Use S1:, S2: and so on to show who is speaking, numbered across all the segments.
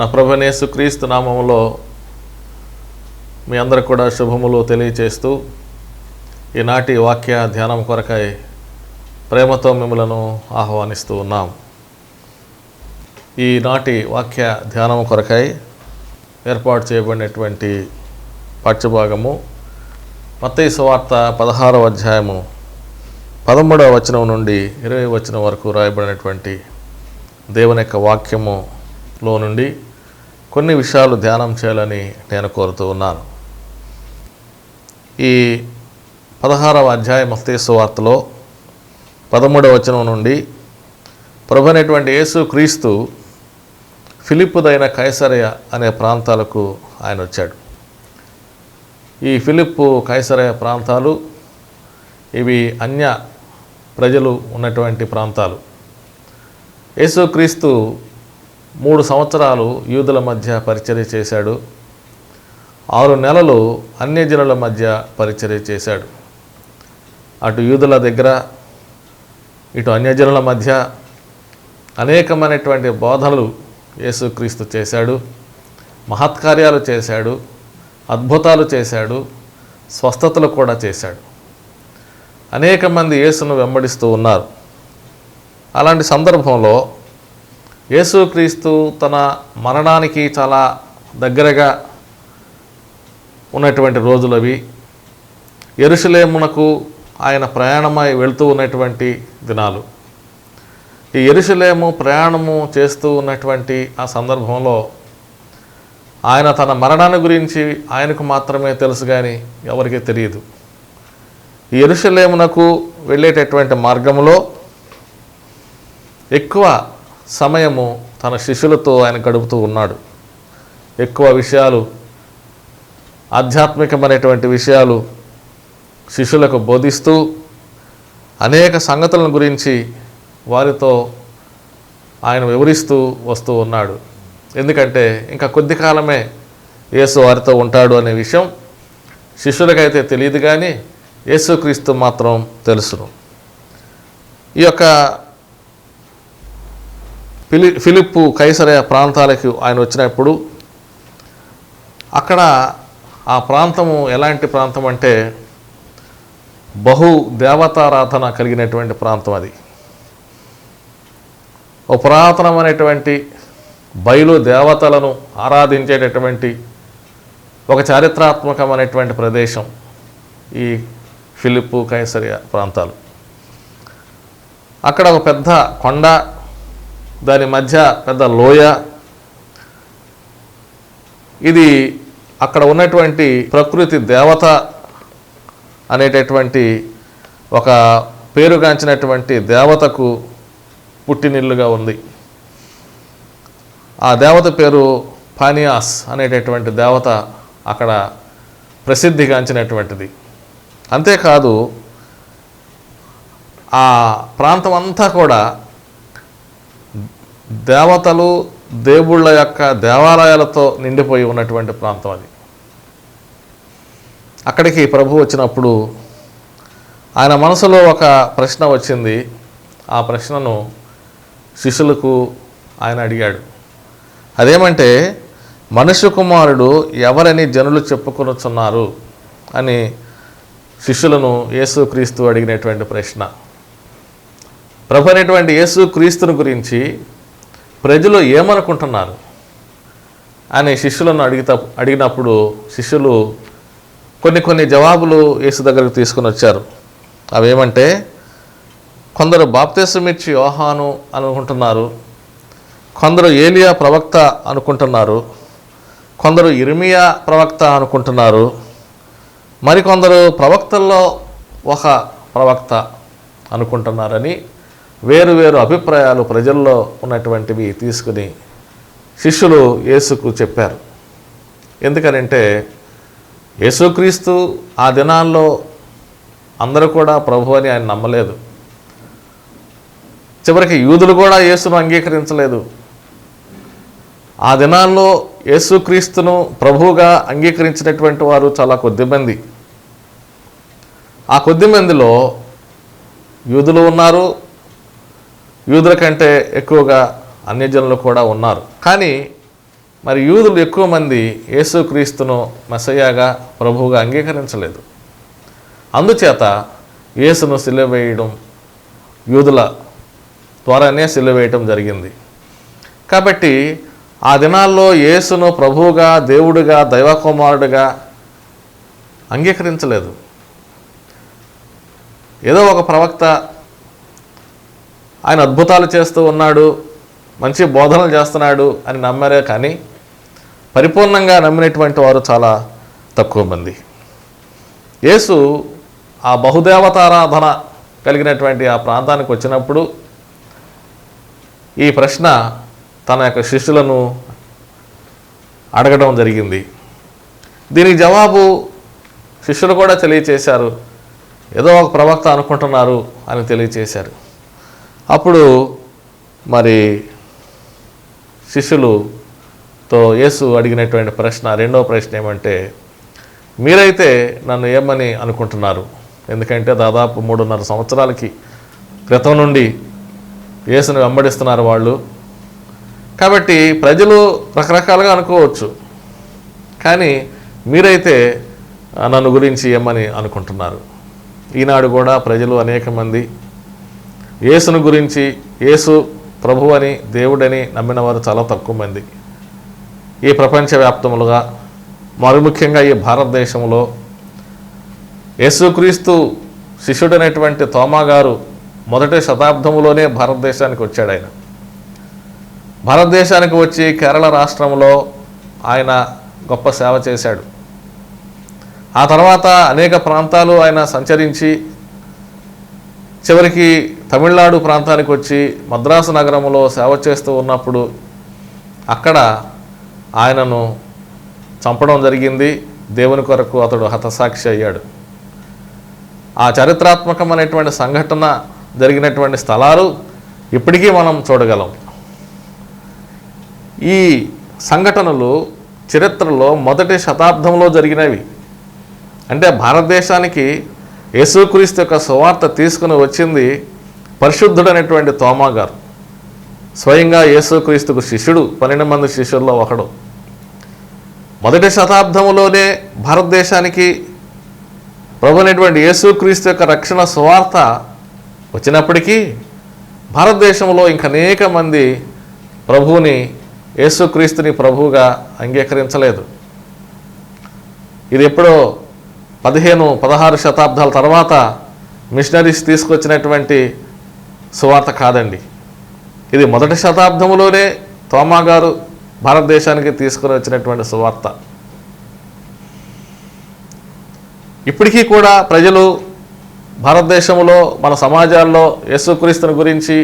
S1: మన ప్రభువైన యేసుక్రీస్తు నామములో మీ అందరికి కూడా శుభములు తెలియచేస్తూ ఈనాటి వాక్య ధ్యానం కొరకై ప్రేమతో మిమ్మలను ఆహ్వానిస్తూ ఉన్నాం. ఈనాటి వాక్య ధ్యానం కొరకై ఏర్పాటు చేయబడినటువంటి పాఠ్యభాగము మత్తయి సువార్త 16వ అధ్యాయము 13వ వచనం నుండి 20వ వచనం వరకు రాయబడినటువంటి దేవుని యొక్క వాక్యములో నుండి కొన్ని విషయాలు ధ్యానం చేయాలని నేను కోరుతూ ఉన్నాను. ఈ 16వ అధ్యాయం మత్తయి సువార్తలో 13వ వచనం నుండి ప్రభువైనటువంటి యేసుక్రీస్తు ఫిలిప్పుదైన కైసరయ అనే ప్రాంతాలకు ఆయన వచ్చాడు. ఈ ఫిలిప్పు కైసరయ ప్రాంతాలు ఇవి అన్య ప్రజలు ఉన్నటువంటి ప్రాంతాలు. యేసుక్రీస్తు 3 సంవత్సరాలు యూదుల మధ్య పరిచర్య చేశాడు. 6 నెలలు అన్యజనుల మధ్య పరిచర్య చేశాడు. అటు యూదుల దగ్గర ఇటు అన్యజనుల మధ్య అనేకమైనటువంటి బోధనలు యేసుక్రీస్తు చేశాడు. మహత్కార్యాలు చేశాడు, అద్భుతాలు చేశాడు, స్వస్థతలు కూడా చేశాడు. అనేక మంది యేసును వెంబడిస్తూ ఉన్నారు. అలాంటి సందర్భంలో యేసుక్రీస్తు తన మరణానికి చాలా దగ్గరగా ఉన్నటువంటి రోజులవి. యెరూషలేమునకు ఆయన ప్రయాణమై వెళుతూ ఉన్నటువంటి దినాలు. ఈ యెరూషలేము ప్రయాణము చేస్తూ ఉన్నటువంటి ఆ సందర్భంలో ఆయన తన మరణాన్ని గురించి ఆయనకు మాత్రమే తెలుసు, కానీ ఎవరికీ తెలియదు. ఈ యెరూషలేమునకు వెళ్ళేటటువంటి మార్గంలో ఎక్కువ సమయము తన శిష్యులతో ఆయన గడుపుతూ ఉన్నాడు. ఎక్కువ విషయాలు, ఆధ్యాత్మికమైనటువంటి విషయాలు శిష్యులకు బోధిస్తూ అనేక సంగతులను గురించి వారితో ఆయన వివరిస్తూ వస్తూ ఉన్నాడు. ఎందుకంటే ఇంకా కొద్ది కాలమే యేసు వారితో ఉంటాడు అనే విషయం శిష్యులకైతే తెలియదు, కానీ యేసుక్రీస్తు మాత్రం తెలుసును. ఈ యొక్క ఫిలిప్పు కైసరయ ప్రాంతాలకు ఆయన వచ్చినప్పుడు అక్కడ ఆ ప్రాంతము ఎలాంటి ప్రాంతం అంటే బహు దేవతారాధన కలిగినటువంటి ప్రాంతం. అది ఓ పురాతనమైనటువంటి బయలు దేవతలను ఆరాధించేటటువంటి ఒక చారిత్రాత్మకమైనటువంటి ప్రదేశం ఈ ఫిలిప్పు కైసరయ ప్రాంతాలు. అక్కడ ఒక పెద్ద కొండ, దాని మధ్య పెద్ద లోయ. ఇది అక్కడ ఉన్నటువంటి ప్రకృతి దేవత అనేటటువంటి ఒక పేరుగాంచినటువంటి దేవతకు పుట్టినిల్లుగా ఉంది. ఆ దేవత పేరు పానియాస్ అనేటటువంటి దేవత అక్కడ ప్రసిద్ధిగాంచినటువంటిది. అంతేకాదు ఆ ప్రాంతం అంతా కూడా దేవతలు, దేవుళ్ళ యొక్క దేవాలయాలతో నిండిపోయి ఉన్నటువంటి ప్రాంతం అది. అక్కడికి ప్రభు వచ్చినప్పుడు ఆయన మనసులో ఒక ప్రశ్న వచ్చింది. ఆ ప్రశ్నను శిష్యులకు ఆయన అడిగాడు. అదేమంటే, మనుష్య కుమారుడు ఎవరని జనులు చెప్పుకొనుచున్నారు అని శిష్యులను యేసుక్రీస్తు అడిగినటువంటి ప్రశ్న. ప్రభు అనేటువంటి యేసుక్రీస్తుని గురించి ప్రజలు ఏమనుకుంటున్నారు అని శిష్యులను అడిగినప్పుడు శిష్యులు కొన్ని జవాబులు యేసు దగ్గరకు తీసుకుని వచ్చారు. అవేమంటే, కొందరు బాప్తిసమిచ్చి యోహాను అనుకుంటున్నారు, కొందరు ఏలియా ప్రవక్త అనుకుంటున్నారు, కొందరు ఇర్మియా ప్రవక్త అనుకుంటున్నారు, మరికొందరు ప్రవక్తల్లో ఒక ప్రవక్త అనుకుంటున్నారని వేరు వేరు అభిప్రాయాలు ప్రజల్లో ఉన్నటువంటివి తీసుకుని శిష్యులు యేసుకు చెప్పారు. ఎందుకనంటే యేసుక్రీస్తు ఆ దినాల్లో అందరూ కూడా ప్రభు అని ఆయన నమ్మలేదు. చివరికి యూదులు కూడా యేసును అంగీకరించలేదు. ఆ దినాల్లో యేసుక్రీస్తును ప్రభువుగా అంగీకరించినటువంటి వారు చాలా కొద్దిమంది. ఆ కొద్దిమందిలో యూదులు ఉన్నారు, యూదుల కంటే ఎక్కువగా అన్యజనులు కూడా ఉన్నారు. కానీ మరి యూదులు ఎక్కువ మంది యేసుక్రీస్తును మెస్సయ్యగా ప్రభువుగా అంగీకరించలేదు. అందుచేత యేసును సిలువ వేయడం యూదుల ద్వారానే సిలువ వేయటం జరిగింది. కాబట్టి ఆ దినాల్లో యేసును ప్రభువుగా, దేవుడిగా, దైవకుమారుడిగా అంగీకరించలేదు. ఏదో ఒక ప్రవక్త ఆయన అద్భుతాలు చేస్తూ ఉన్నాడు, మంచి బోధనలు చేస్తున్నాడు అని నమ్మారే కానీ పరిపూర్ణంగా నమ్మినటువంటి వారు చాలా తక్కువ మంది. యేసు ఆ బహుదేవతారాధన కలిగినటువంటి ఆ ప్రాంతానికి వచ్చినప్పుడు ఈ ప్రశ్న తన యొక్క శిష్యులను అడగడం జరిగింది. దీనికి జవాబు శిష్యులు కూడా తెలియచేశారు. ఏదో ఒక ప్రవక్త అనుకుంటున్నారు అని తెలియచేశారు. అప్పుడు మరి శిష్యులతో యేసు అడిగినటువంటి ప్రశ్న, రెండవ ప్రశ్న ఏమంటే, మీరైతే నన్ను ఏమని అనుకుంటున్నారు? ఎందుకంటే దాదాపు 3.5 సంవత్సరాలకి క్రితం నుండి యేసుని వెంబడిస్తున్నారు వాళ్ళు. కాబట్టి ప్రజలు రకరకాలుగా అనుకోవచ్చు, కానీ మీరైతే నన్ను గురించి ఏమని అనుకుంటున్నారు? ఈనాడు కూడా ప్రజలు అనేక మంది యేసును గురించి, యేసు ప్రభు అని, దేవుడని నమ్మిన వారు చాలా తక్కువ మంది. ఈ ప్రపంచవ్యాప్తములుగా, మరి ముఖ్యంగా ఈ భారతదేశంలో యేసుక్రీస్తు శిష్యుడైనటువంటి తోమా గారు మొదటి శతాబ్దంలోనే భారతదేశానికి వచ్చాడు. ఆయన భారతదేశానికి వచ్చి కేరళ రాష్ట్రంలో ఆయన గొప్ప సేవ చేశాడు. ఆ తర్వాత అనేక ప్రాంతాలు ఆయన సంచరించి చివరికి తమిళనాడు ప్రాంతానికి వచ్చి మద్రాసు నగరంలో సేవ చేస్తూ ఉన్నప్పుడు అక్కడ ఆయనను చంపడం జరిగింది. దేవుని కొరకు అతడు హతసాక్షి అయ్యాడు. ఆ చారిత్రాత్మకమైనటువంటి సంఘటన జరిగినటువంటి స్థలాలు ఇప్పటికీ మనం చూడగలం. ఈ సంఘటనలు చరిత్రలో మొదటి శతాబ్దంలో జరిగినవి. అంటే భారతదేశానికి యేసుక్రీస్తు యొక్క సువార్త తీసుకుని వచ్చింది పరిశుద్ధుడైనటువంటి తోమా గారు. స్వయంగా యేసుక్రీస్తుకు శిష్యుడు, 12 మంది శిష్యుల్లో ఒకడు. మొదటి శతాబ్దంలోనే భారతదేశానికి ప్రభు అయినటువంటి యేసుక్రీస్తు యొక్క రక్షణ సువార్త వచ్చినప్పటికీ భారతదేశంలో ఇంక అనేక మంది ప్రభువుని, యేసుక్రీస్తుని ప్రభువుగా అంగీకరించలేదు. ఇది ఎప్పుడో 15-16 శతాబ్దాల తర్వాత మిషనరీస్ తీసుకొచ్చినటువంటి సువార్త కాదండి. ఇది మొదటి శతాబ్దంలోనే తోమా గారు భారతదేశానికి తీసుకుని వచ్చినటువంటి సువార్త. ఇప్పటికీ కూడా ప్రజలు భారతదేశంలో, మన సమాజాల్లో యేసుక్రీస్తుని గురించి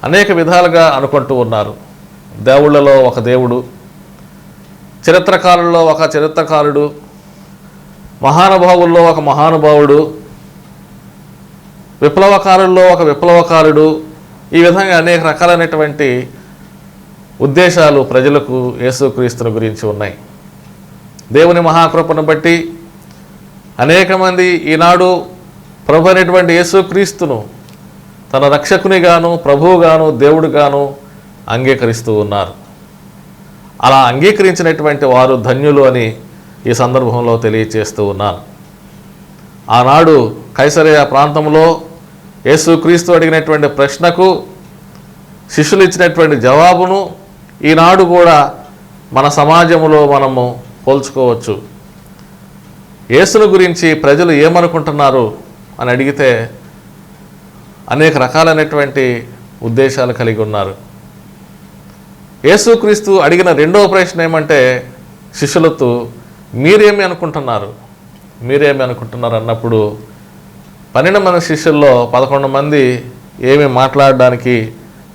S1: అనేక విధాలుగా అనుకుంటూ ఉన్నారు. దేవుళ్ళలో ఒక దేవుడు, చరిత్రకారుల్లో ఒక చరిత్రకారుడు, మహానుభావుల్లో ఒక మహానుభావుడు, విప్లవకారుల్లో ఒక విప్లవకారుడు. ఈ విధంగా అనేక రకాలైనటువంటి ఉద్దేశాలు ప్రజలకు యేసుక్రీస్తుని గురించి ఉన్నాయి. దేవుని మహాకృపను బట్టి అనేక మంది ఈనాడు ప్రభు అయినటువంటి యేసుక్రీస్తును తన రక్షకునిగాను, ప్రభువుగాను, దేవుడుగాను అంగీకరిస్తూ ఉన్నారు. అలా అంగీకరించినటువంటి వారు ధన్యులు అని ఈ సందర్భంలో తెలియచేస్తూ ఉన్నాను. ఆనాడు కైసరయ ప్రాంతంలో యేసుక్రీస్తు అడిగినటువంటి ప్రశ్నకు శిష్యులు ఇచ్చినటువంటి జవాబును ఈనాడు కూడా మన సమాజంలో మనము పోల్చుకోవచ్చు. యేసును గురించి ప్రజలు ఏమనుకుంటున్నారు అని అడిగితే అనేక రకాలైనటువంటి ఉద్దేశాలు కలిగి ఉన్నారు. యేసుక్రీస్తు అడిగిన రెండవ ప్రశ్న ఏమంటే శిష్యులతో, మీరేమి అనుకుంటున్నారు అన్నప్పుడు 12 మంది శిష్యుల్లో 11 మంది ఏమీ మాట్లాడడానికి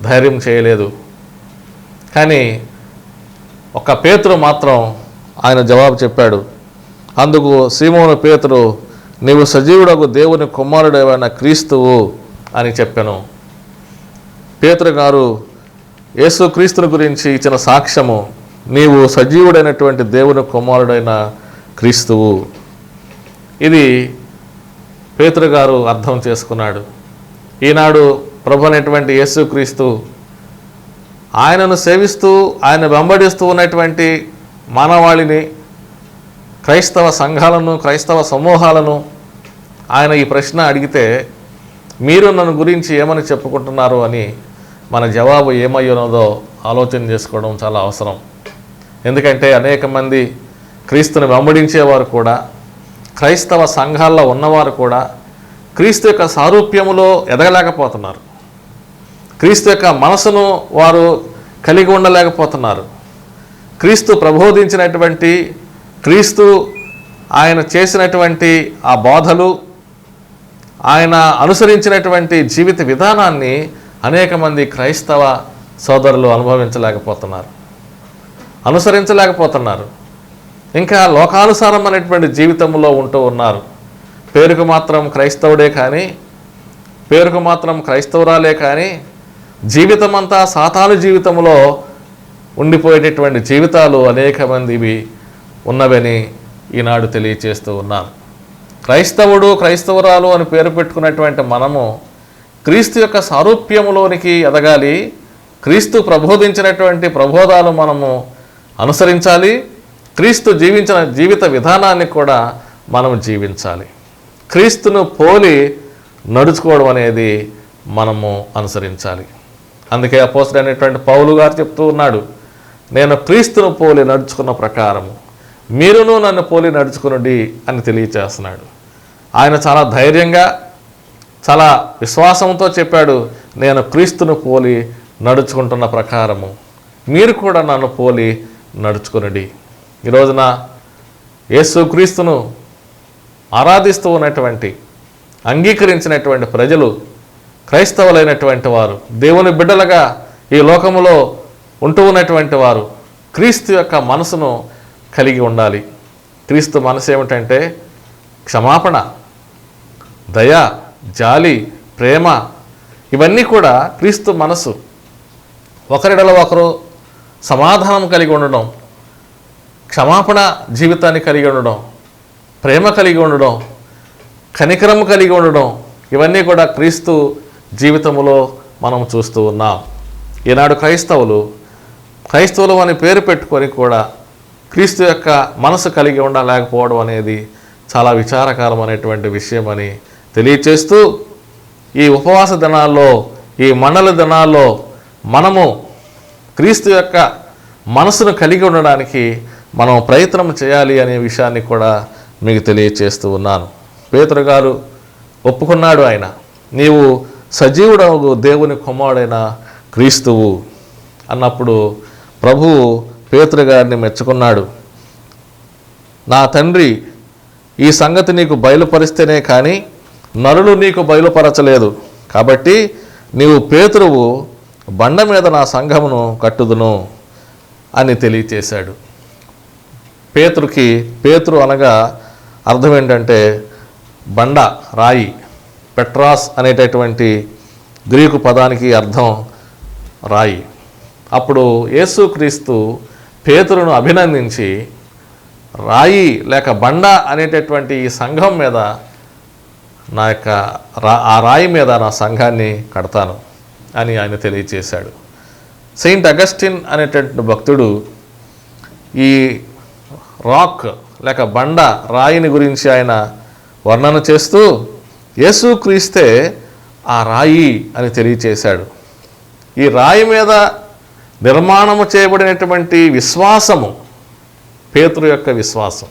S1: ధైర్యం చేయలేదు. కానీ ఒక పేతురు మాత్రం ఆయన జవాబు చెప్పాడు. అందుకు సీమోను పేతురు, నీవు సజీవుడకు దేవుని కుమారుడైన క్రీస్తువు అని చెప్పాను. పేతురు గారు యేసుక్రీస్తుని గురించి ఇచ్చిన సాక్ష్యము, నీవు సజీవుడైనటువంటి దేవుని కుమారుడైన క్రీస్తువు. ఇది పేతురు గారు అర్థం చేసుకున్నాడు. ఈనాడు ప్రభు అయినటువంటి యేసుక్రీస్తు ఆయనను సేవిస్తూ ఆయన వెంబడిస్తూ ఉన్నటువంటి మానవాళిని, క్రైస్తవ సంఘాలను, క్రైస్తవ సమూహాలను ఆయన ఈ ప్రశ్న అడిగితే మీరు నన్ను గురించి ఏమని చెప్పుకుంటున్నారు అని మన జవాబు ఏమయ్యున్నదో ఆలోచన చేసుకోవడం చాలా అవసరం. ఎందుకంటే అనేక మంది క్రీస్తుని వెంబడించేవారు కూడా, క్రైస్తవ సంఘాల్లో ఉన్నవారు కూడా క్రీస్తు యొక్క సారూప్యములో ఎదగలేకపోతున్నారు. క్రీస్తు యొక్క మనసును వారు కలిగి ఉండలేకపోతున్నారు. క్రీస్తు ప్రబోధించినటువంటి, క్రీస్తు ఆయన చేసినటువంటి ఆ బోధలు, ఆయన అనుసరించినటువంటి జీవిత విధానాన్ని అనేక మంది క్రైస్తవ సోదరులు అనుసరించలేకపోతున్నారు. ఇంకా లోకానుసారమైనటువంటి జీవితంలో ఉంటూ ఉన్నారు. పేరుకు మాత్రం క్రైస్తవుడే కానీ, పేరుకు మాత్రం క్రైస్తవురాలే కానీ జీవితమంతా సాతాను జీవితంలో ఉండిపోయేటటువంటి జీవితాలు అనేక మందివి ఉన్నవని ఈనాడు తెలియచేస్తూ ఉన్నారు. క్రైస్తవుడు, క్రైస్తవురాలు అని పేరు పెట్టుకున్నటువంటి మనము క్రీస్తు యొక్క సారూప్యములోనికి ఎదగాలి. క్రీస్తు ప్రబోధించినటువంటి ప్రబోధాలు మనము అనుసరించాలి. క్రీస్తు జీవించిన జీవిత విధానాన్ని కూడా మనం జీవించాలి. క్రీస్తును పోలి నడుచుకోవడం అనేది మనము అనుసరించాలి. అందుకే అపోస్తలుడైనటువంటి పౌలు గారు చెప్తూ ఉన్నాడు, నేను క్రీస్తును పోలి నడుచుకున్న ప్రకారము మీరును నన్ను పోలి నడుచుకునుడి అని తెలియచేస్తున్నాడు. ఆయన చాలా ధైర్యంగా, చాలా విశ్వాసంతో చెప్పాడు, నేను క్రీస్తును పోలి నడుచుకుంటున్న ప్రకారము మీరు కూడా నన్ను పోలి నడుచుకునుడి. ఈ రోజున యేసుక్రీస్తును ఆరాధిస్తూ ఉన్నటువంటి, అంగీకరించినటువంటి ప్రజలు, క్రైస్తవులైనటువంటి వారు, దేవుని బిడ్డలుగా ఈ లోకములో ఉంటూ ఉన్నటువంటి వారు క్రీస్తు యొక్క మనసును కలిగి ఉండాలి. క్రీస్తు మనసు ఏమిటంటే క్షమాపణ, దయ, జాలి, ప్రేమ, ఇవన్నీ కూడా క్రీస్తు మనసు. ఒకరిడలో ఒకరు సమాధానం కలిగి ఉండడం, క్షమాపణ జీవితాన్ని కలిగి ఉండడం, ప్రేమ కలిగి ఉండడం, కనికరం కలిగి ఉండడం, ఇవన్నీ కూడా క్రీస్తు జీవితంలో మనం చూస్తూ ఉన్నాం. ఈనాడు క్రైస్తవులు అని పేరు పెట్టుకొని కూడా క్రీస్తు యొక్క మనసు కలిగి ఉండలేకపోవడం అనేది చాలా విచారకరమైనటువంటి విషయం అని తెలియచేస్తూ, ఈ ఉపవాస దినాల్లో, ఈ మండల దినాల్లో మనము క్రీస్తు యొక్క మనసును కలిగి ఉండడానికి మనం ప్రయత్నం చేయాలి అనే విషయాన్ని కూడా మీకు తెలియచేస్తూ ఉన్నాను. పేతురు గారు ఒప్పుకున్నాడు, ఆయన నీవు సజీవుడవు దేవుని కుమారుడైన క్రీస్తువు అన్నప్పుడు ప్రభువు పేతురు గారిని మెచ్చుకున్నాడు. నా తండ్రి ఈ సంగతి నీకు బయలుపరిస్తేనే కానీ నరులు నీకు బయలుపరచలేదు, కాబట్టి నీవు పేతురువు, బండ మీద నా సంఘమును కట్టుదును అని తెలియచేశాడు. పేతురు అనగా అర్థం ఏంటంటే బండ, రాయి. పెట్రాస్ అనేటటువంటి గ్రీకు పదానికి అర్థం రాయి. అప్పుడు యేసుక్రీస్తు పేతురును అభినందించి రాయి లేక బండ అనేటటువంటి ఈ సంఘం మీద ఆ రాయి మీద నా సంఘాన్ని కడతాను అని ఆయన తెలియచేశాడు. సెయింట్ అగస్టిన్ అనేటటువంటి భక్తుడు ఈ రాక్ లేక బండ, రాయిని గురించి ఆయన వర్ణన చేస్తూ యేసుక్రీస్తే ఆ రాయి అని తెలియచేశాడు. ఈ రాయి మీద నిర్మాణము చేయబడినటువంటి విశ్వాసము పేతురు యొక్క విశ్వాసం.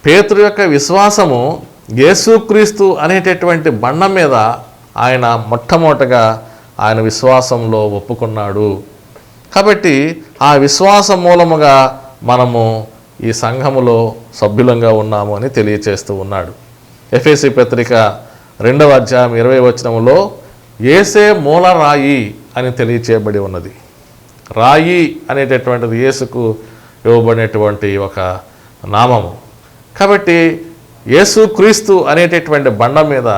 S1: పేతురు యొక్క విశ్వాసము యేసుక్రీస్తు అనేటటువంటి బండ మీద ఆయన మొట్టమొదటగా ఆయన విశ్వాసంలో ఒప్పుకున్నాడు. కాబట్టి ఆ విశ్వాసం మూలముగా మనము ఈ సంఘములో సభ్యులంగా ఉన్నాము అని తెలియచేస్తూ ఉన్నాడు. ఎఫెసీ పత్రిక 2వ అధ్యాయం 20వ వచనములో యేసే మూల రాయి అని తెలియచేయబడి ఉన్నది. రాయి అనేటటువంటిది యేసుకు ఇవ్వబడినటువంటి ఒక నామము. కాబట్టి యేసుక్రీస్తు అనేటటువంటి బండ మీద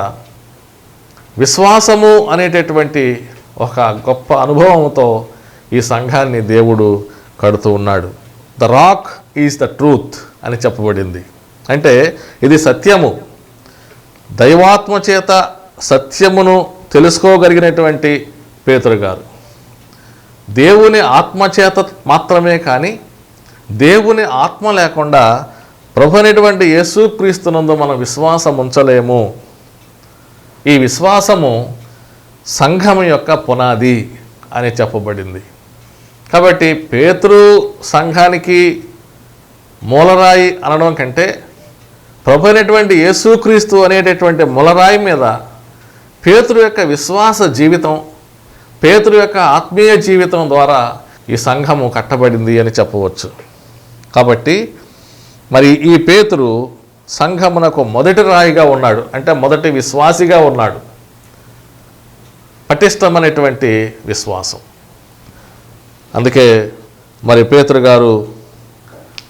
S1: విశ్వాసము అనేటటువంటి ఒక గొప్ప అనుభవంతో ఈ సంఘాన్ని దేవుడు కడుతూ ఉన్నాడు. The rock is the truth అని చెప్పబడింది. అంటే ఇది సత్యము. దైవాత్మ చేత సత్యమును తెలుసుకోగలిగినటువంటి పేతురు గారు, దేవుని ఆత్మచేత మాత్రమే కానీ దేవుని ఆత్మ లేకుండా ప్రభు అనేటువంటి యేసుక్రీస్తునందు మనం విశ్వాసం ఉంచలేము. ఈ విశ్వాసము సంఘం యొక్క పునాది అని చెప్పబడింది. కాబట్టి పేతురు సంఘానికి మూలరాయి అనడం కంటే ప్రభు అయినటువంటి యేసుక్రీస్తు అనేటటువంటి మూలరాయి మీద పేతురు యొక్క విశ్వాస జీవితం, పేతురు యొక్క ఆత్మీయ జీవితం ద్వారా ఈ సంఘము కట్టబడింది అని చెప్పవచ్చు. కాబట్టి మరి ఈ పేతురు సంఘమునకు మొదటి రాయిగా ఉన్నాడు, అంటే మొదటి విశ్వాసిగా ఉన్నాడు. పటిష్టమైనటువంటి విశ్వాసం. అందుకే మరి పేతురు గారు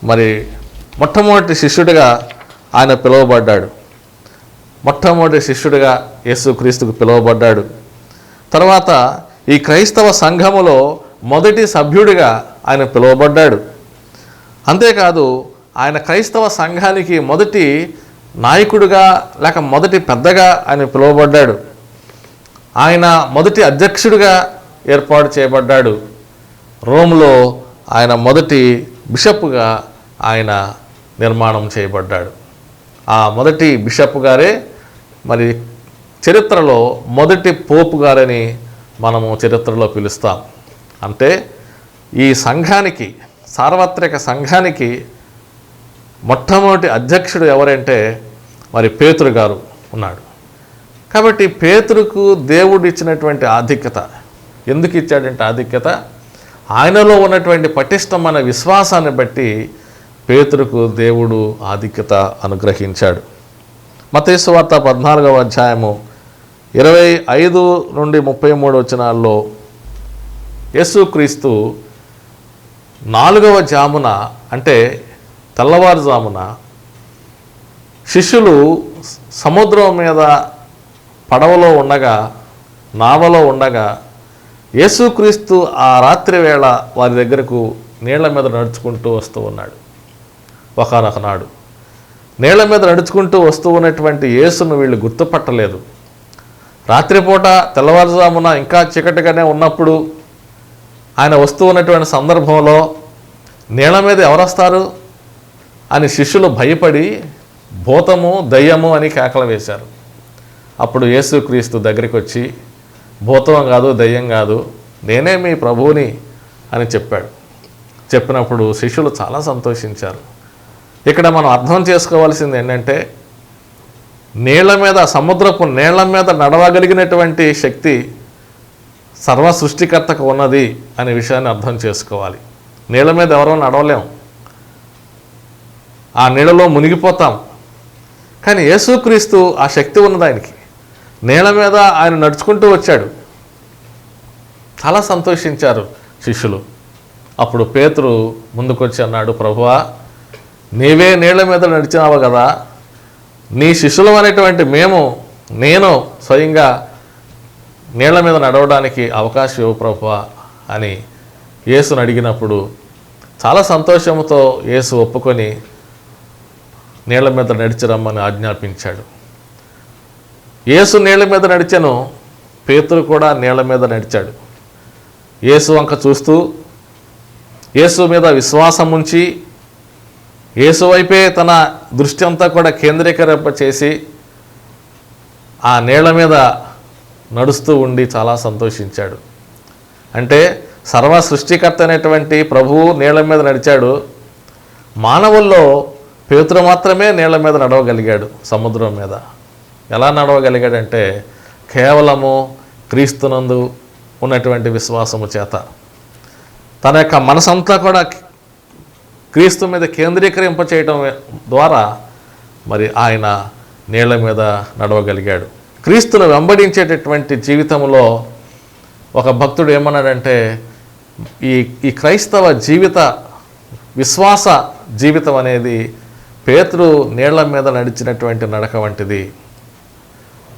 S1: మరి మొట్టమొదటి శిష్యుడిగా ఆయన పిలువబడ్డాడు. మొట్టమొదటి శిష్యుడిగా యేసుక్రీస్తుకు పిలువబడ్డాడు. తర్వాత ఈ క్రైస్తవ సంఘములో మొదటి సభ్యుడిగా ఆయన పిలువబడ్డాడు. అంతేకాదు ఆయన క్రైస్తవ సంఘానికి మొదటి నాయకుడిగా లేక మొదటి పెద్దగా ఆయన పిలువబడ్డాడు. ఆయన మొదటి అధ్యక్షుడిగా ఏర్పాటు చేయబడ్డాడు. రోమ్లో ఆయన మొదటి బిషప్గా ఆయన నిర్మాణం చేయబడ్డాడు. ఆ మొదటి బిషప్ గారే మరి చరిత్రలో మొదటి పోపు గారని మనము చరిత్రలో పిలుస్తాం. అంటే ఈ సంఘానికి, సార్వత్రిక సంఘానికి మొట్టమొదటి అధ్యక్షుడు ఎవరంటే మరి పేతురు గారు ఉన్నాడు. కాబట్టి పేతురుకు దేవుడు ఇచ్చినటువంటి ఆధిక్యత, ఎందుకు ఇచ్చాడంటే ఆధిక్యత ఆయనలో ఉన్నటువంటి పటిష్టమైన విశ్వాసాన్ని బట్టి పేతురుకు దేవుడు ఆధిక్యత అనుగ్రహించాడు. మత్తయి సువార్త 14వ అధ్యాయము 25 నుండి 33 వచనాల్లో యేసుక్రీస్తు 4వ జామున, అంటే తెల్లవారుజామున శిష్యులు సముద్రం మీద పడవలో ఉండగా, నావలో ఉండగా యేసుక్రీస్తు ఆ రాత్రి వేళ వారి దగ్గరకు నీళ్ల మీద నడుచుకుంటూ వస్తూ ఉన్నాడు. ఒకానొక నాడు నీళ్ల మీద నడుచుకుంటూ వస్తూ ఉన్నటువంటి యేసును వీళ్ళు గుర్తుపట్టలేదు. రాత్రిపూట తెల్లవారుజామున ఇంకా చీకటిగానే ఉన్నప్పుడు ఆయన వస్తూ ఉన్నటువంటి సందర్భంలో నీళ్ల మీద ఎవరు వస్తారు అని శిష్యులు భయపడి భూతము దయ్యము అని కేకలు వేశారు. అప్పుడు యేసుక్రీస్తు దగ్గరికి వచ్చి భూతం కాదు, దయ్యం కాదు, నేనే మీ ప్రభువుని అని చెప్పాడు. చెప్పినప్పుడు శిష్యులు చాలా సంతోషించారు. ఇక్కడ మనం అర్థం చేసుకోవాల్సింది ఏంటంటే నీళ్ల మీద, సముద్రపు నీళ్ల మీద నడవగలిగినటువంటి శక్తి సర్వ సృష్టికర్తకు ఉన్నది అనే విషయాన్ని అర్థం చేసుకోవాలి. నీళ్ల మీద ఎవరో నడవలేం, ఆ నీళ్ళలో మునిగిపోతాం. కానీ యేసుక్రీస్తు ఆ శక్తి ఉన్నది ఆయనకి. నీళ్ల మీద ఆయన నడుచుకుంటూ వచ్చాడు. చాలా సంతోషించారు శిష్యులు. అప్పుడు పేతురు ముందుకొచ్చి అన్నాడు, ప్రభువా నీవే నీళ్ల మీద నడిచినావు కదా, నీ శిష్యులం అనేటువంటి నేను స్వయంగా నీళ్ల మీద నడవడానికి అవకాశం ఇవ్వు ప్రభువా అని యేసుని అడిగినప్పుడు చాలా సంతోషంతో యేసు ఒప్పుకొని నీళ్ల మీద నడిచిరమ్మని ఆజ్ఞాపించాడు. యేసు నీళ్ల మీద నడిచాను, పేతురు కూడా నీళ్ల మీద నడిచాడు. యేసు వంక చూస్తూ యేసు మీద విశ్వాసం ఉంచి యేసు వైపే తన దృష్టి అంతా కూడా కేంద్రీకరింప చేసి ఆ నీళ్ల మీద నడుస్తూ ఉండి చాలా సంతోషించాడు. అంటే సర్వ సృష్టికర్త అయినటువంటి ప్రభువు నీళ్ల మీద నడిచాడు. మానవుల్లో పేతురు మాత్రమే నీళ్ల మీద నడవగలిగాడు సముద్రం మీద. ఎలా నడవగలిగాడంటే కేవలము క్రీస్తునందు ఉన్నటువంటి విశ్వాసము చేత. తన యొక్క మనసంతా కూడా క్రీస్తు మీద కేంద్రీకరింప చేయడం ద్వారా మరి ఆయన నీళ్ల మీద నడవగలిగాడు. క్రీస్తును వెంబడించేటటువంటి జీవితంలో ఒక భక్తుడు ఏమన్నాడంటే ఈ క్రైస్తవ జీవిత విశ్వాస జీవితం అనేది పేతురు నీళ్ల మీద నడిచినటువంటి నడక వంటిది.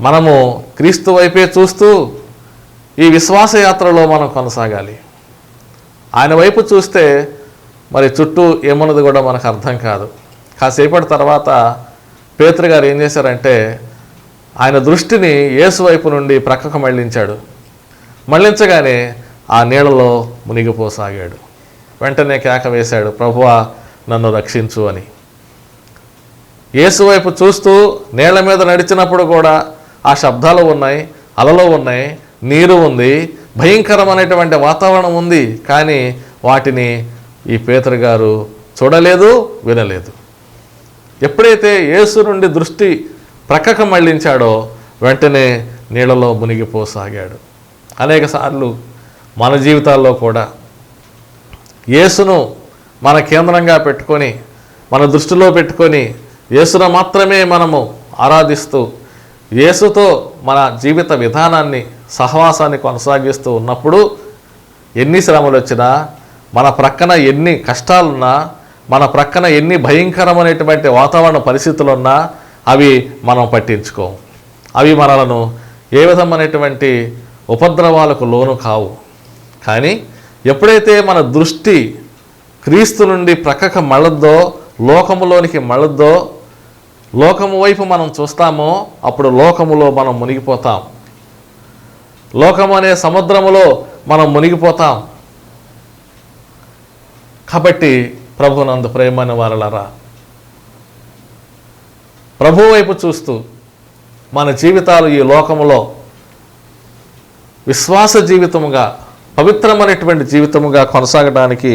S1: మనము క్రీస్తు వైపే చూస్తూ ఈ విశ్వాస యాత్రలో మనం కొనసాగాలి. ఆయన వైపు చూస్తే మరి చుట్టూ ఏమున్నది కూడా మనకు అర్థం కాదు. కాసేపటి తర్వాత పేతురు గారు ఏం చేశారంటే ఆయన దృష్టిని యేసు వైపు నుండి ప్రక్కకు మళ్ళించాడు. మళ్ళించగానే ఆ నీళ్ళలో మునిగిపోసాగాడు. వెంటనే కేక వేశాడు, ప్రభువా నన్ను రక్షించు అని. యేసు వైపు చూస్తూ నీళ్ల మీద నడిచినప్పుడు కూడా ఆ శబ్దాలు ఉన్నాయి, అలలు ఉన్నాయి, నీరు ఉంది, భయంకరమైనటువంటి వాతావరణం ఉంది. కానీ వాటిని ఈ పేతురు గారు చూడలేదు, వినలేదు. ఎప్పుడైతే యేసు నుండి దృష్టి ప్రక్కకు మళ్లించాడో వెంటనే నీళ్ళలో మునిగిపోసాగాడు. అనేక సార్లు మన జీవితాల్లో కూడా యేసును మన కేంద్రంగా పెట్టుకొని, మన దృష్టిలో పెట్టుకొని యేసును మాత్రమే మనము ఆరాధిస్తూ యేసుతో మన జీవిత విధానాన్ని, సహవాసాన్ని కొనసాగిస్తూ ఉన్నప్పుడు ఎన్ని శ్రమలు వచ్చినా, మన ప్రక్కన ఎన్ని కష్టాలున్నా, మన ప్రక్కన ఎన్ని భయంకరమైనటువంటి వాతావరణ పరిస్థితులున్నా అవి మనం పట్టించుకోము. అవి మనలను ఏ విధమైనటువంటి ఉపద్రవాలకు లోను కావు. కానీ ఎప్పుడైతే మన దృష్టి క్రీస్తు నుండి ప్రక్కకు మళ్ళద్దో, లోకములోనికి మళ్ళద్దో, లోకము వైపు మనం చూస్తామో అప్పుడు లోకములో మనం మునిగిపోతాం. లోకము అనే సముద్రములో మనం మునిగిపోతాం. కాబట్టి ప్రభునందు ప్రేమని వారలారా, ప్రభు వైపు చూస్తూ మన జీవితాలు ఈ లోకములో విశ్వాస జీవితముగా, పవిత్రమైనటువంటి జీవితముగా కొనసాగడానికి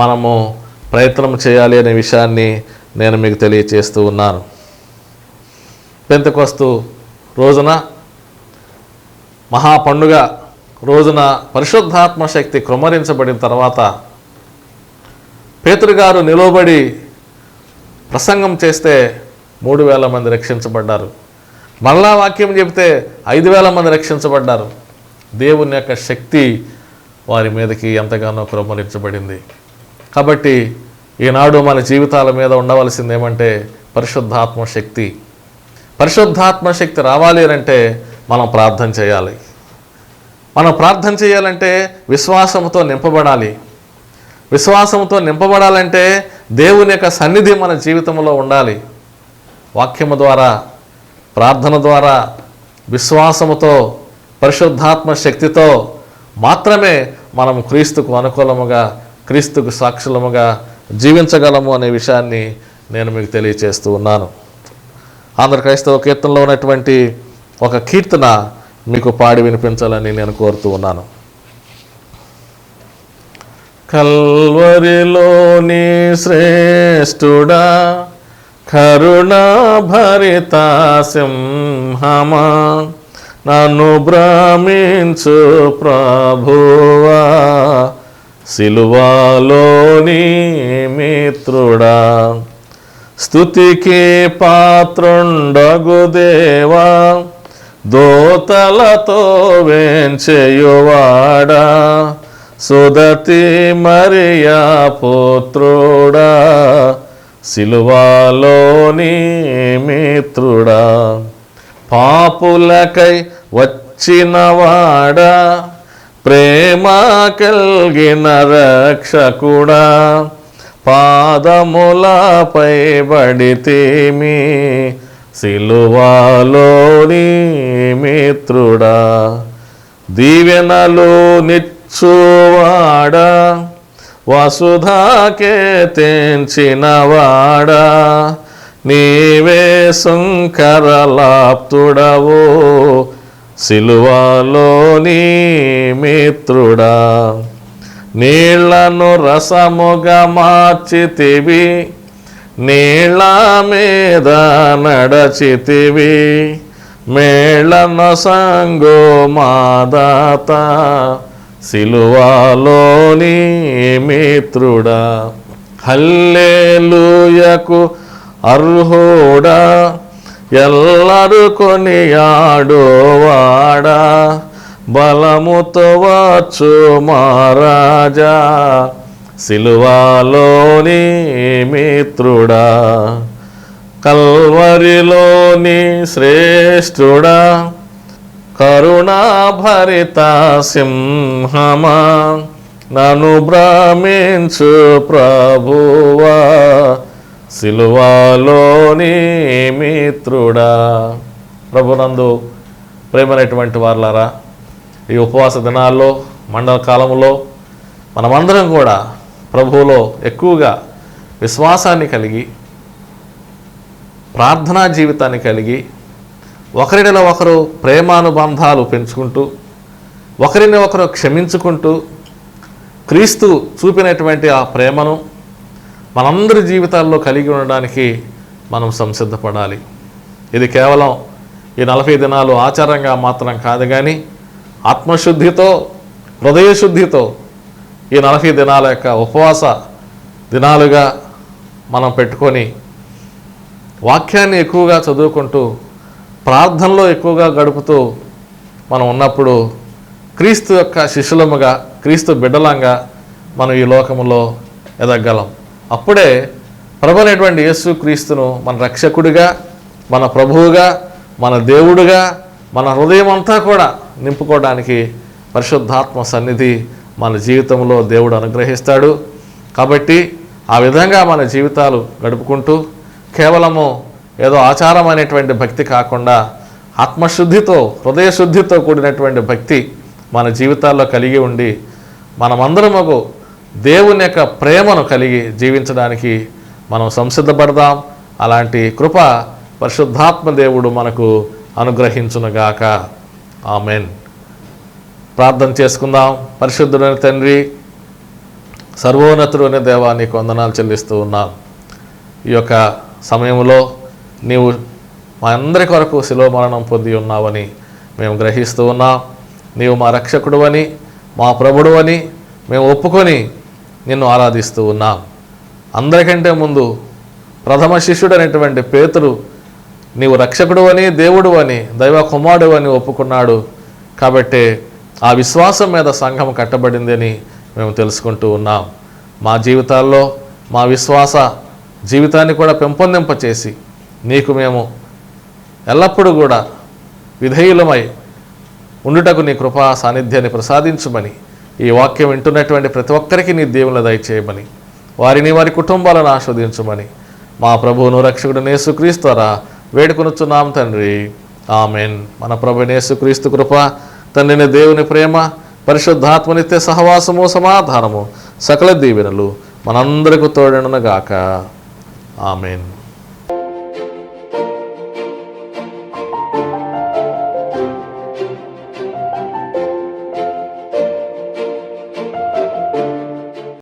S1: మనము ప్రయత్నం చేయాలి అనే విషయాన్ని నేను మీకు తెలియచేస్తూ ఉన్నాను. పెంతెకొస్తు రోజున, మహాపండుగ రోజున పరిశుద్ధాత్మ శక్తి కృమ్మరించబడిన తర్వాత పేతురు గారు నిలవబడి ప్రసంగం చేస్తే 3,000 మంది రక్షించబడ్డారు. మరలా వాక్యం చెబితే 5,000 మంది రక్షించబడ్డారు. దేవుని యొక్క శక్తి వారి మీదకి ఎంతగానో కృమ్మరించబడింది. కాబట్టి ఈనాడు మన జీవితాల మీద ఉండవలసింది ఏమంటే పరిశుద్ధాత్మ శక్తి. పరిశుద్ధాత్మ శక్తి రావాలి అంటే మనం ప్రార్థన చేయాలి. మనం ప్రార్థన చేయాలంటే విశ్వాసంతో నింపబడాలి. విశ్వాసంతో నింపబడాలంటే దేవుని యొక్క సన్నిధి మన జీవితంలో ఉండాలి. వాక్యము ద్వారా, ప్రార్థన ద్వారా, విశ్వాసముతో, పరిశుద్ధాత్మ శక్తితో మాత్రమే మనం క్రీస్తుకు అనుకూలముగా, క్రీస్తుకు సాక్షులముగా జీవించగలము అనే విషయాన్ని నేను మీకు తెలియచేస్తూ ఉన్నాను. ఆంధ్ర క్రైస్తవ కీర్తనలో ఉన్నటువంటి ఒక కీర్తన మీకు పాడి వినిపించాలని నేను కోరుతూ ఉన్నాను. కల్వరిలోని శ్రేష్ఠుడా, కరుణా భరిత సింహమా, నన్ను భ్రమించు ప్రభువా, సిలువలోని మిత్రుడా, స్తుతికి పాత్రుండగు దేవా, దోతలతో వేంచేయువాడా, సుదతి మరియా పుత్రుడా, సిలువలోని మిత్రుడా, పాపులకై వచ్చినవాడా, ప్రేమ కలిగిన రక్షకుడా, పాదములపై బడితిమి, సిలువలోని మిత్రుడా, దీవెనలు నిచ్చువాడా, వసుధాకే తెంచినవాడా, నీవే శంకరలాప్తుడవు, సిలువలోని మిత్రుడా, నీళ్లను రసముగా మార్చితివి, నీళ్ల మీద నడచితివి, మేళన సంగో మాదాత, సిలువలోని మిత్రుడా, హల్లెలూయకు అర్హుడా, ఎల్లరు కొనియాడువాడా, బలముతో వచ్చు మహారాజా, సిలువలోని మిత్రుడా, కల్వరిలోని శ్రేష్ఠుడా, కరుణా భరిత సింహమా, నన్ను భ్రమించు ప్రభువా, సిలువలోని మిత్రుడా. ప్రభునందు ప్రేమైనటువంటి వారలారా, ఈ ఉపవాస దినాల్లో మండల కాలంలో మనమందరం కూడా ప్రభువులో ఎక్కువగా విశ్వాసాన్ని కలిగి, ప్రార్థనా జీవితాన్ని కలిగి, ఒకరిలో ఒకరు ప్రేమానుబంధాలు పెంచుకుంటూ, ఒకరిని ఒకరు క్షమించుకుంటూ, క్రీస్తు చూపినటువంటి ఆ ప్రేమను మనందరి జీవితాల్లో కలిగి ఉండడానికి మనం సంసిద్ధపడాలి. ఇది కేవలం ఈ 40 దినాలు ఆచారంగా మాత్రం కాదు, కానీ ఆత్మశుద్ధితో, హృదయశుద్ధితో ఈ 40 దినాల యొక్క ఉపవాస దినాలుగా మనం పెట్టుకొని వాక్యాన్ని ఎక్కువగా చదువుకుంటూ, ప్రార్థనలో ఎక్కువగా గడుపుతూ మనం ఉన్నప్పుడు క్రీస్తు యొక్క శిష్యులముగా, క్రీస్తు బిడ్డలంగా మనం ఈ లోకంలో ఎదగలం. అప్పుడే ప్రభు అనేటువంటి యేసు క్రీస్తును మన రక్షకుడిగా, మన ప్రభువుగా, మన దేవుడుగా మన హృదయం అంతా కూడా నింపుకోవడానికి పరిశుద్ధాత్మ సన్నిధి మన జీవితంలో దేవుడు అనుగ్రహిస్తాడు. కాబట్టి ఆ విధంగా మన జీవితాలు గడుపుకుంటూ కేవలము ఏదో ఆచారం అనేటువంటి భక్తి కాకుండా ఆత్మశుద్ధితో, హృదయశుద్ధితో కూడినటువంటి భక్తి మన జీవితాల్లో కలిగి ఉండి మనమందరము దేవుని యొక్క ప్రేమను కలిగి జీవించడానికి మనం సంసిద్ధపడదాం. అలాంటి కృప పరిశుద్ధాత్మ దేవుడు మనకు అనుగ్రహించునుగాక. ఆమెన్. ప్రార్థన చేసుకుందాం. పరిశుద్ధుడైన తండ్రి, సర్వోన్నతుడు అనే దేవా, నీకు వందనాలు చెల్లిస్తూ ఉన్నాం. ఈ యొక్క సమయంలో నీవు మా అందరి కొరకు శిలువ మరణం పొంది ఉన్నావని మేము గ్రహిస్తూ ఉన్నాం. నీవు మా రక్షకుడు అని, మా ప్రభుడు అని మేము ఒప్పుకొని నిన్ను ఆరాధిస్తూ ఉన్నాం. అందరికంటే ముందు ప్రథమ శిష్యుడు అనేటువంటి పేతురు నీవు రక్షకుడు అని, దేవుడు అని, దైవ కుమారుడు అని ఒప్పుకున్నాడు. కాబట్టి ఆ విశ్వాసం మీద సంఘం కట్టబడిందని మేము తెలుసుకుంటూ ఉన్నాం. మా జీవితాల్లో మా విశ్వాస జీవితాన్ని కూడా పెంపొందింపచేసి నీకు మేము ఎల్లప్పుడూ కూడా విధేయులమై ఉండుటకు నీ కృపా సాన్నిధ్యాన్ని ప్రసాదించమని, ఈ వాక్యం వింటున్నటువంటి ప్రతి ఒక్కరికి నీ దేవుని దయచేయమని, వారిని వారి కుటుంబాలను ఆస్వాదించమని మా ప్రభువును రక్షకుడు యేసుక్రీస్తు ద్వారా వేడుకొనుచున్నాం తండ్రి. ఆమెన్. మన ప్రభు యేసుక్రీస్తు కృప, తండ్రిని దేవుని ప్రేమ, పరిశుద్ధాత్మ నిత్య సహవాసము, సమాధానము, సకల దీవెనలు మనందరికీ తోడనుగాక. ఆమెన్.